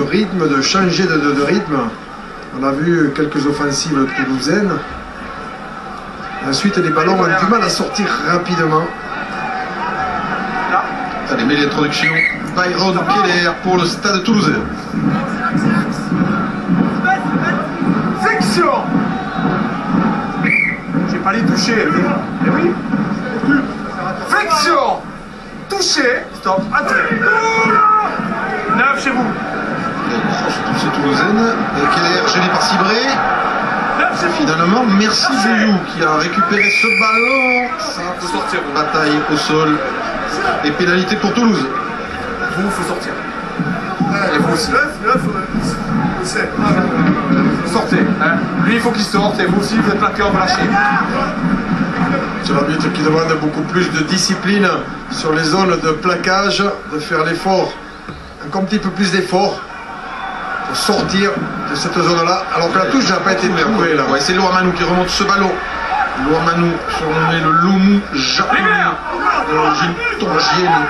rythme, de changer de rythme. On a vu quelques offensives toulousaines. Ensuite, les ballons ont du mal à sortir rapidement. Allez, mais l'introduction, Byron Keller pour le Stade Toulousain. Section. J'ai pas les toucher. Eh oui. Flexion. Toucher. Stop. Entrée. 9 chez vous. Grosse touche toulousaine. Keller gêné par Cibré. Finalement, merci Bouillou qui a récupéré ce ballon. Ça peut sortir. Bataille au sol. Et pénalité pour Toulouse. Vous, faut sortir. Et vous aussi. Sortez. Hein. Lui, il faut qu'il sorte. Et vous aussi, vous êtes plaqué, on va lâcher. C'est l'arbitre qui demande beaucoup plus de discipline sur les zones de plaquage, de faire l'effort, un petit peu plus d'effort pour sortir de cette zone-là, alors que la touche n'a pas été trouvée là. Ouais, c'est Louamanou qui remonte ce ballon. Louamanou, surnommé le Loumou japonais, d'origine tongienne,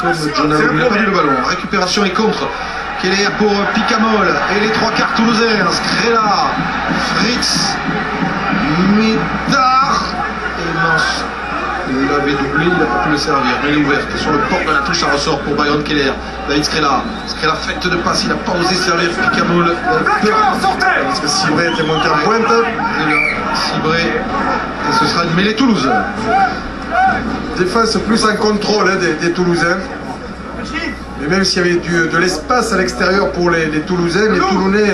comme John Alou. Il n'a pas vu le ballon. Récupération et contre. Keller pour Picamol et les trois quarts toulousains. Skrela, Fritz, Médard et Mans. Il avait doublé, il n'a pas pu le servir, mais il est ouverte. Sur le port de la touche, ça ressort pour Byron Keller. David Skrela. Skrela fête de passe, il n'a pas osé servir Picamol. Parce que Cibré était monté en pointe. Cibré, et ce sera une mêlée Toulouse. Défense plus en contrôle hein, des Toulousains. Et même s'il y avait de l'espace à l'extérieur pour les Toulousains, les Toulonnais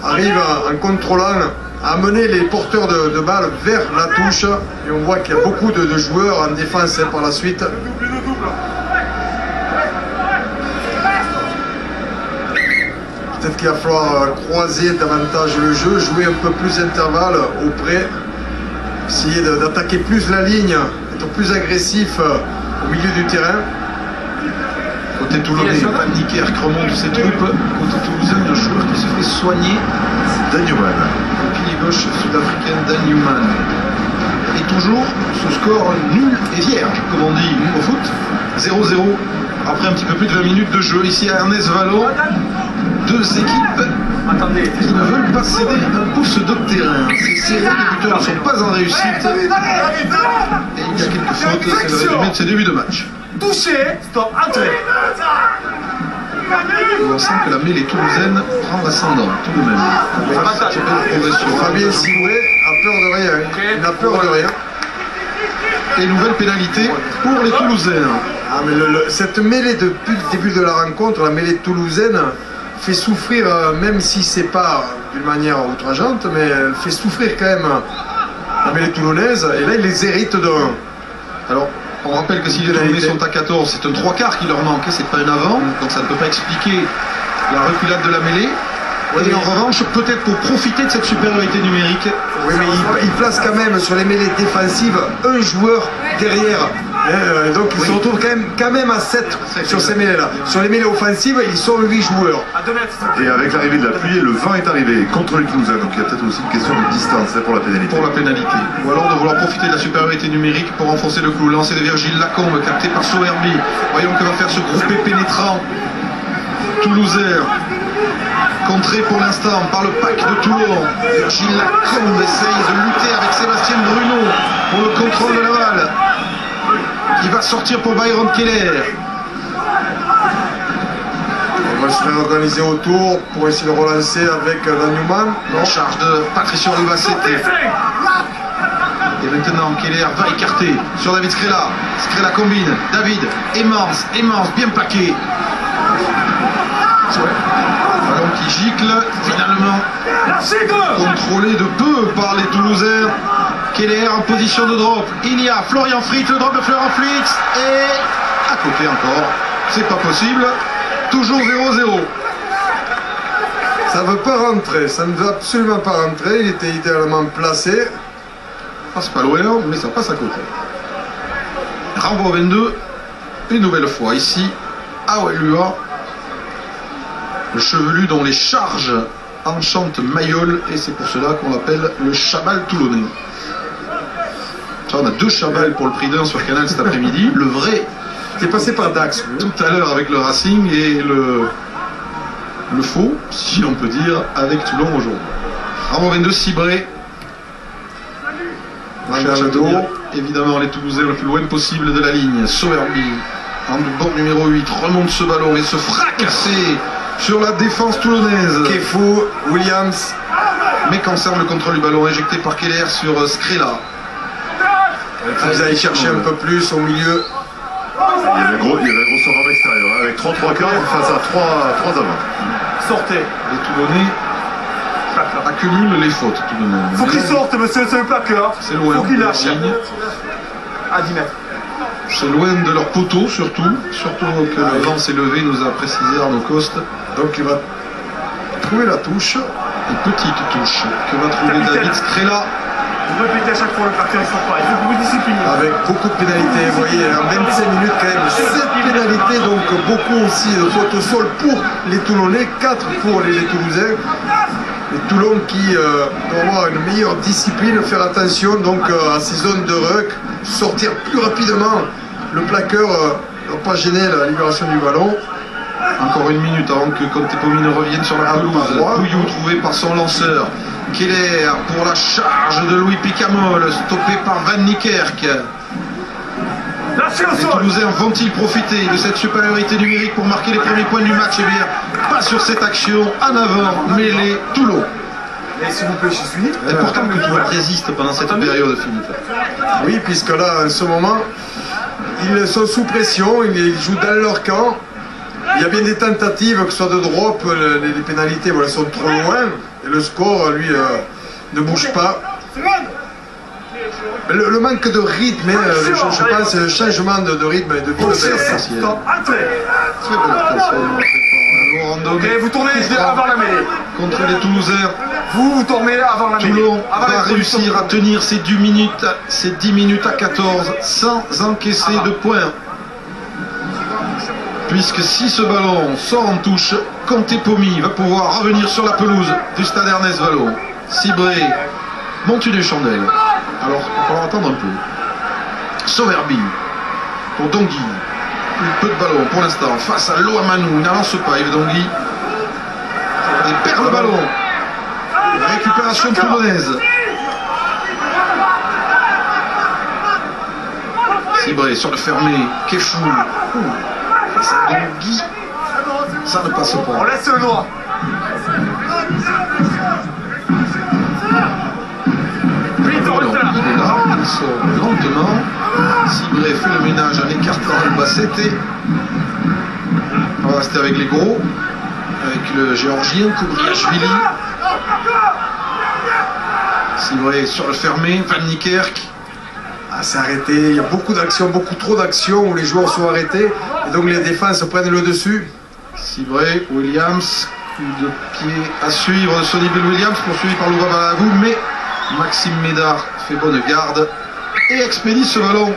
arrivent en contrôlant à amener les porteurs de balles vers la touche. Et on voit qu'il y a beaucoup de joueurs en défense hein, par la suite. Peut-être qu'il va falloir croiser davantage le jeu, jouer un peu plus d'intervalle auprès, essayer d'attaquer plus la ligne, être plus agressif au milieu du terrain. Côté toulonnais, Van Niekerk remonte ses troupes. Côté toulousain, le joueur qui se fait soigner, Dan Newman. le pilier gauche sud-africaine Dan Newman. Et toujours ce score nul et vierge, comme on dit au foot. 0-0 après un petit peu plus de 20 minutes de jeu. Ici à Ernest Valo, deux équipes qui ne veulent pas céder un pouce de terrain. Ces séries, les buteurs ne sont pas en réussite. Et il y a quelques fautes, c'est le résumé de ces débuts de match. Touché, stop, entrée. On sent que la mêlée toulousaine prend l'ascendant, tout de même. Fabien Cibré a peur de rien. Il n'a peur de rien. Et nouvelle pénalité pour les Toulousains. Ah, mais cette mêlée depuis le début de la rencontre, la mêlée toulousaine, fait souffrir, même si c'est pas d'une manière outrageante, mais elle fait souffrir quand même la mêlée toulonnaise. Et là, il les hérite d'un. Alors, on rappelle que si les Toulonnais sont à 14, c'est un 3/4 qui leur manque, c'est pas un avant, donc ça ne peut pas expliquer la reculade de la mêlée. Et en revanche, peut-être pour profiter de cette supériorité numérique. Oui, mais il place quand même sur les mêlées défensives un joueur derrière. Donc ils se retrouvent quand même à 7 sur ces mêlées-là. Sur les mêlées offensives, ils sont 8 joueurs. Et avec l'arrivée de la pluie, le vent est arrivé contre les Toulousains. Donc il y a peut-être aussi une question de distance hein, pour la pénalité. Pour la pénalité. Ou alors de vouloir profiter de la supériorité numérique pour enfoncer le clou. Lancé de Virgile Lacombe, capté par Sowerby. Voyons que va faire ce groupé pénétrant toulousain. Contré pour l'instant par le pack de Toulon. Virgile Lacombe essaye de lutter avec Sébastien Bruno pour le contrôle de la balle. Qui va sortir pour Byron Keller. On va se réorganiser autour pour essayer de relancer avec Dan Newman. En charge de Patricio Albacete. Et maintenant Keller va écarter sur David Skrela. Skrela combine. David, Emmans, bien plaqué. Ballon qui gicle, finalement contrôlé de peu par les Toulousains. Keller en position de drop. Il y a Florian Fritz, le drop de Florian Fritz. Et à côté encore, c'est pas possible. Toujours 0-0. Ça ne veut pas rentrer, ça ne veut absolument pas rentrer. Il était idéalement placé. Ça passe pas loin, mais ça passe à côté. Renvoi 22. Une nouvelle fois ici, à Wellua. Le chevelu dont les charges enchantent Mayol. Et c'est pour cela qu'on l'appelle le Chabal toulonnais. On a 2 Chabal pour le prix d'un sur Canal cet après-midi. Le vrai T'es passé par Dax. tout à l'heure avec le Racing et le le faux, si l'on peut dire, avec Toulon aujourd'hui. Ramo 22, Cibré. Cherche à tenir, évidemment, les Toulousains le plus loin possible de la ligne. Sowerby, en bord numéro 8, remonte ce ballon et se fracasser sur la défense toulonnaise. Kefou, Williams. Mais conserve le contrôle du ballon éjecté par Keller sur Skrela. Vous allez chercher un peu plus au milieu. Il y avait un gros surnom extérieur, hein, avec 3-3-4 face à 3 avant. Sortez. Les Toulonnais accumulent les fautes tout de même. Faut qu'il sorte, monsieur, c'est le plaqueur. C'est loin. Faut qu'il de la lâche. ligne. À 10 mètres. C'est loin de leur poteau surtout. Surtout que le vent s'est levé, nous a précisé Arnaud Coste. Donc il va trouver la touche. Une petite touche que va trouver David Skrela. Vous répétez à chaque fois le plaqueur, il sort pas. Il faut que vous disciplinez. Avec beaucoup de pénalités, vous voyez, en 25 minutes quand même, 7 pénalités, donc beaucoup aussi de fautes au sol pour les Toulonnais, 4 pour les Toulousains. Les Toulon qui doivent avoir une meilleure discipline, faire attention donc à ces zones de ruck, sortir plus rapidement le plaqueur, ne pas gêner la libération du ballon. Encore une minute avant que Contepomi ne revienne sur la pelouse. Pouillou trouvé par son lanceur. Keller pour la charge de Louis Picamol, stoppé par Van Niekerk. Les Toulousains vont-ils profiter de cette supériorité numérique pour marquer les premiers points du match? Eh bien, pas sur cette action. En avant, mêlée, Toulon. Et s'il vous plaît, je suis. C'est important que Toulon résiste pendant cette période, Philippe. Oui, puisque là, en ce moment, ils sont sous pression, ils jouent dans leur camp. Il y a bien des tentatives, que ce soit de drop, les pénalités voilà, sont trop loin. Et le score, lui, ne bouge pas. Le manque de rythme, je pense, le changement de rythme et de vitesse. Très bonne attention. Ok, vous tournez avant la mêlée. Contre les Toulousains. Vous tournez avant la mêlée. Toulon va réussir à tenir ces 10 minutes à 14 sans encaisser de points. Puisque si ce ballon sort en touche, Contepomi va pouvoir revenir sur la pelouse du stade Ernest Valo. Cibré monte une chandelle. Alors, on va attendre un peu. Sowerby pour Dongui. Peu de ballon pour l'instant face à Loamanou. Il n'avance pas, Yves Dongui. Il perd le ballon. Récupération toulonnaise. Cibré sur le fermé. Kefou. Face à Dongui. Ça ne passe pas. On laisse le droit. Alors, il est là, il sort lentement. Cibré fait le ménage en écartant le Bassetti. On va rester avec les gros. Avec le géorgien Kobriashvili. Cibré sur le fermé, Van Niekerk. Ah, c'est arrêté, il y a beaucoup d'actions, beaucoup trop d'actions où les joueurs sont arrêtés et donc les défenses prennent le dessus. Cibré, Williams, coup de pied à suivre de Sonny Bill Williams, poursuivi par Louvain Balagou, mais Maxime Médard fait bonne garde et expédie ce ballon